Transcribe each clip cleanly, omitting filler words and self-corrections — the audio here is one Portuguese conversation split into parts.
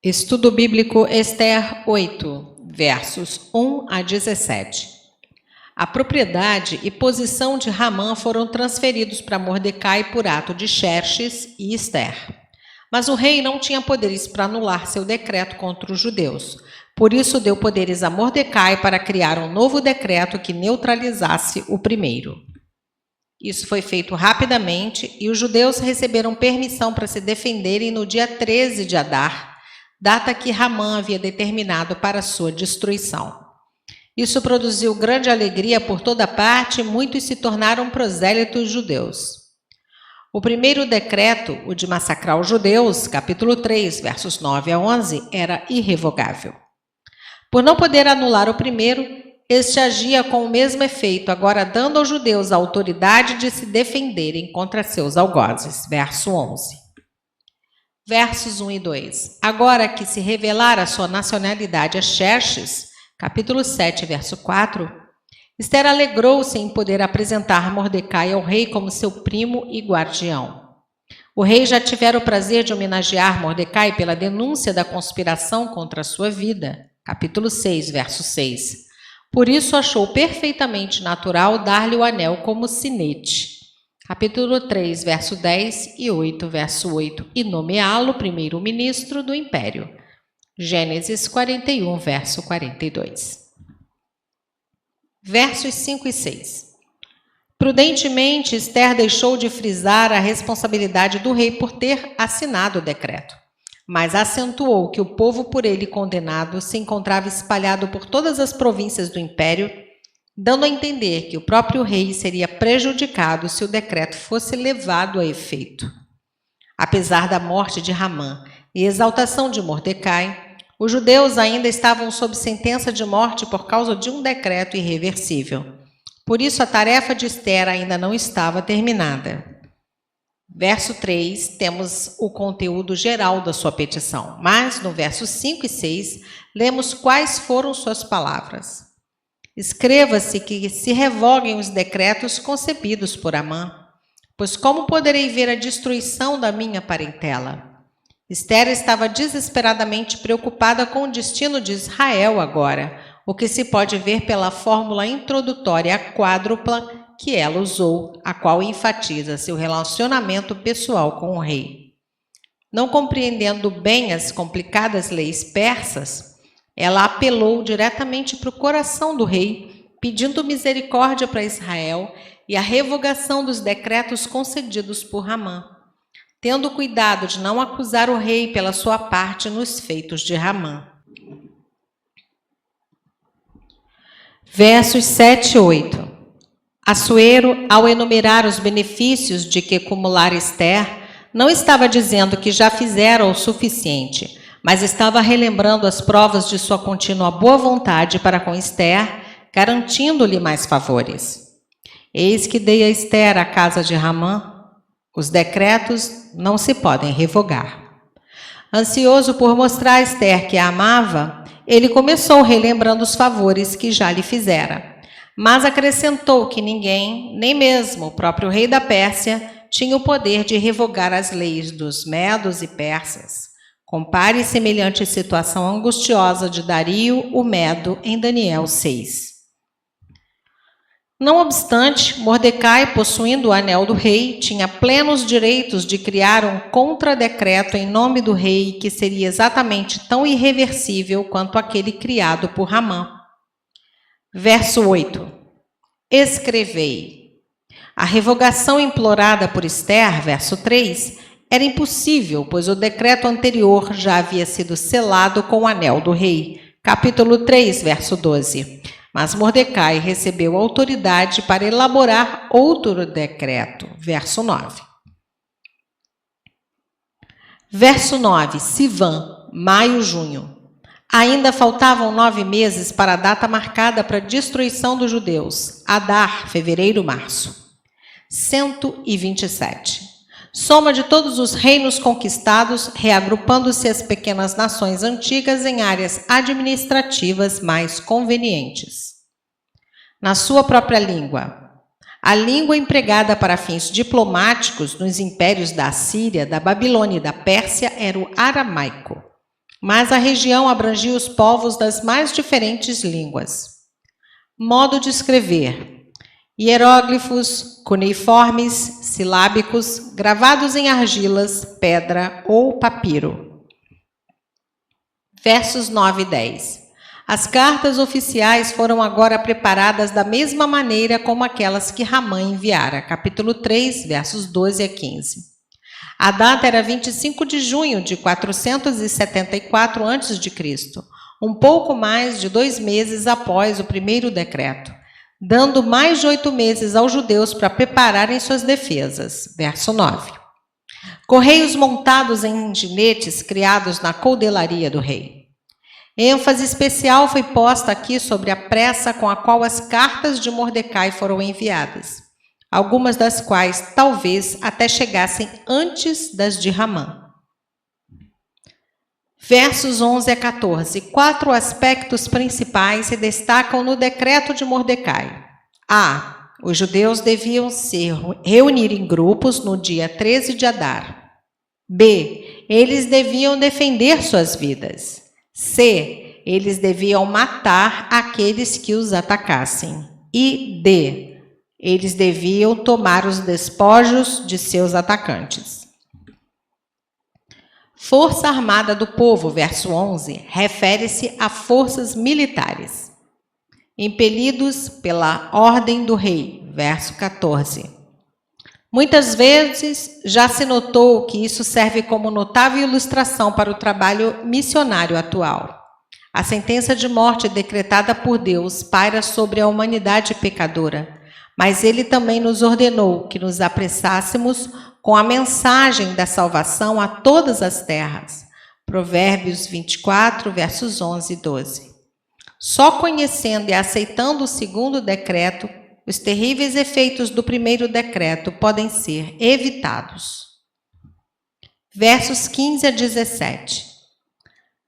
Estudo Bíblico Ester 8, versos 1 a 17. A propriedade e posição de Ramã foram transferidos para Mordecai por ato de Xerxes e Ester. Mas o rei não tinha poderes para anular seu decreto contra os judeus. Por isso deu poderes a Mordecai para criar um novo decreto que neutralizasse o primeiro. Isso foi feito rapidamente e os judeus receberam permissão para se defenderem no dia 13 de Adar, data que Ramã havia determinado para sua destruição. Isso produziu grande alegria por toda parte e muitos se tornaram prosélitos judeus. O primeiro decreto, o de massacrar os judeus, capítulo 3, versos 9 a 11, era irrevogável. Por não poder anular o primeiro, este agia com o mesmo efeito, agora dando aos judeus a autoridade de se defenderem contra seus algozes. Verso 11. Versos 1 e 2. Agora que se revelara a sua nacionalidade a Xerxes, capítulo 7, verso 4, Ester alegrou-se em poder apresentar Mordecai ao rei como seu primo e guardião. O rei já tivera o prazer de homenagear Mordecai pela denúncia da conspiração contra a sua vida, capítulo 6, verso 6. Por isso achou perfeitamente natural dar-lhe o anel como sinete, capítulo 3, verso 10 e 8, verso 8, e nomeá-lo primeiro-ministro do império. Gênesis 41, verso 42. Versos 5 e 6. Prudentemente, Ester deixou de frisar a responsabilidade do rei por ter assinado o decreto, mas acentuou que o povo por ele condenado se encontrava espalhado por todas as províncias do império, dando a entender que o próprio rei seria prejudicado se o decreto fosse levado a efeito. Apesar da morte de Ramã e exaltação de Mordecai, os judeus ainda estavam sob sentença de morte por causa de um decreto irreversível. Por isso, a tarefa de Ester ainda não estava terminada. Verso 3, temos o conteúdo geral da sua petição, mas no versos 5 e 6, lemos quais foram suas palavras. Escreva-se que se revoguem os decretos concebidos por Amã, pois como poderei ver a destruição da minha parentela? Ester estava desesperadamente preocupada com o destino de Israel agora, o que se pode ver pela fórmula introdutória quádrupla que ela usou, a qual enfatiza seu relacionamento pessoal com o rei. Não compreendendo bem as complicadas leis persas, ela apelou diretamente para o coração do rei, pedindo misericórdia para Israel e a revogação dos decretos concedidos por Ramã, tendo cuidado de não acusar o rei pela sua parte nos feitos de Ramã. Versos 7 e 8. Assuero, ao enumerar os benefícios de que acumulara Ester, não estava dizendo que já fizera o suficiente, mas estava relembrando as provas de sua contínua boa vontade para com Ester, garantindo-lhe mais favores. Eis que dei a Ester a casa de Ramã. Os decretos não se podem revogar. Ansioso por mostrar a Ester que a amava, ele começou relembrando os favores que já lhe fizera, mas acrescentou que ninguém, nem mesmo o próprio rei da Pérsia, tinha o poder de revogar as leis dos medos e persas. Compare semelhante situação angustiosa de Dario, o Medo, em Daniel 6. Não obstante, Mordecai, possuindo o anel do rei, tinha plenos direitos de criar um contradecreto em nome do rei que seria exatamente tão irreversível quanto aquele criado por Ramã. Verso 8. Escrevei. A revogação implorada por Ester, verso 3, era impossível, pois o decreto anterior já havia sido selado com o anel do rei. Capítulo 3, verso 12. Mas Mordecai recebeu autoridade para elaborar outro decreto. Verso 9. Verso 9. Sivan, maio, junho. Ainda faltavam 9 meses para a data marcada para a destruição dos judeus. Adar, fevereiro, março. 127. Soma de todos os reinos conquistados, reagrupando-se as pequenas nações antigas em áreas administrativas mais convenientes. Na sua própria língua. A língua empregada para fins diplomáticos nos impérios da Assíria, da Babilônia e da Pérsia era o aramaico. mas a região abrangia os povos das mais diferentes línguas. Modo de escrever: hieróglifos, cuneiformes, silábicos, gravados em argilas, pedra ou papiro. Versos 9 e 10. As cartas oficiais foram agora preparadas da mesma maneira como aquelas que Ramã enviara. Capítulo 3, versos 12 a 15. A data era 25 de junho de 474 a.C., um pouco mais de 2 meses após o primeiro decreto, dando mais de 8 meses aos judeus para prepararem suas defesas. Verso 9. Correios montados em ginetes criados na coudelaria do rei. ênfase especial foi posta aqui sobre a pressa com a qual as cartas de Mordecai foram enviadas, algumas das quais talvez até chegassem antes das de Ramã. Versos 11 a 14. 4 aspectos principais se destacam no decreto de Mordecai. A. Os judeus deviam se reunir em grupos no dia 13 de Adar. B. Eles deviam defender suas vidas. C. Eles deviam matar aqueles que os atacassem. E D. Eles deviam tomar os despojos de seus atacantes. Força Armada do Povo, verso 11, refere-se a forças militares. Impelidos pela ordem do rei, verso 14. Muitas vezes já se notou que isso serve como notável ilustração para o trabalho missionário atual. A sentença de morte decretada por Deus paira sobre a humanidade pecadora, mas Ele também nos ordenou que nos apressássemos com a mensagem da salvação a todas as terras. Provérbios 24, versos 11 e 12. Só conhecendo e aceitando o segundo decreto, os terríveis efeitos do primeiro decreto podem ser evitados. Versos 15 a 17.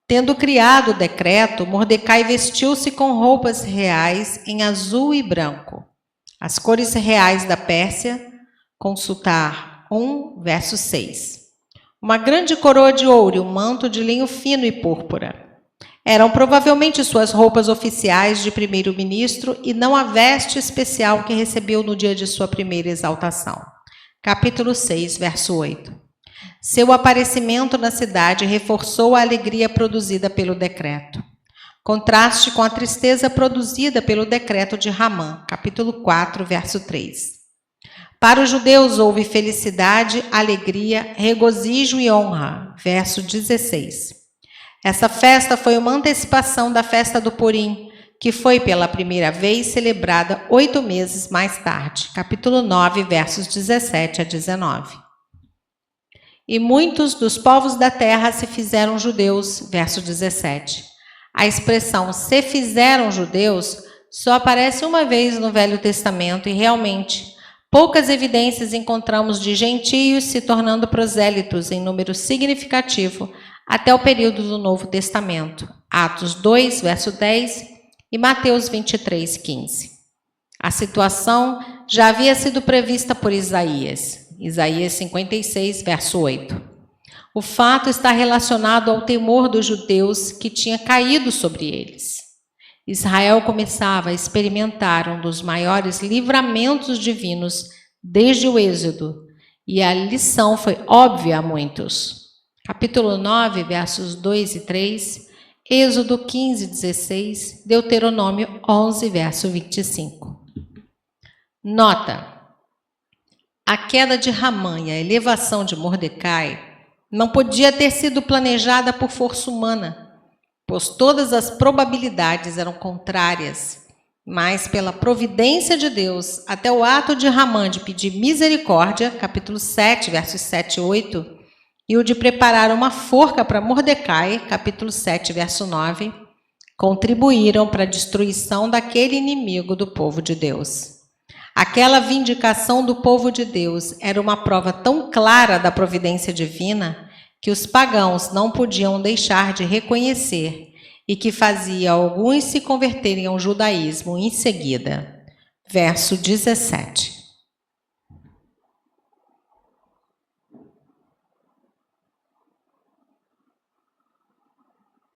Tendo criado o decreto, Mordecai vestiu-se com roupas reais em azul e branco. As cores reais da Pérsia, consultar 1, verso 6. Uma grande coroa de ouro e um manto de linho fino e púrpura. Eram provavelmente suas roupas oficiais de primeiro-ministro e não a veste especial que recebeu no dia de sua primeira exaltação. Capítulo 6, verso 8. Seu aparecimento na cidade reforçou a alegria produzida pelo decreto. Contraste com a tristeza produzida pelo decreto de Ramã. Capítulo 4, verso 3. Para os judeus houve felicidade, alegria, regozijo e honra. Verso 16. Essa festa foi uma antecipação da festa do Purim, que foi pela primeira vez celebrada 8 meses mais tarde. Capítulo 9, versos 17 a 19. E muitos dos povos da terra se fizeram judeus. Verso 17. A expressão se fizeram judeus só aparece uma vez no Velho Testamento e realmente poucas evidências encontramos de gentios se tornando prosélitos em número significativo até o período do Novo Testamento, Atos 2, verso 10 e Mateus 23, 15. A situação já havia sido prevista por Isaías, Isaías 56, verso 8. O fato está relacionado ao temor dos judeus que tinha caído sobre eles. Israel começava a experimentar um dos maiores livramentos divinos desde o Êxodo, e a lição foi óbvia a muitos. Capítulo 9, versos 2 e 3, Êxodo 15, 16, Deuteronômio 11, verso 25. Nota: a queda de Ramã e a elevação de Mordecai não podia ter sido planejada por força humana, pois todas as probabilidades eram contrárias, mas pela providência de Deus, até o ato de Ramã de pedir misericórdia, capítulo 7, versos 7 e 8, e o de preparar uma forca para Mordecai, capítulo 7, verso 9, contribuíram para a destruição daquele inimigo do povo de Deus. Aquela vindicação do povo de Deus era uma prova tão clara da providência divina que os pagãos não podiam deixar de reconhecer e que fazia alguns se converterem ao judaísmo em seguida. Verso 17.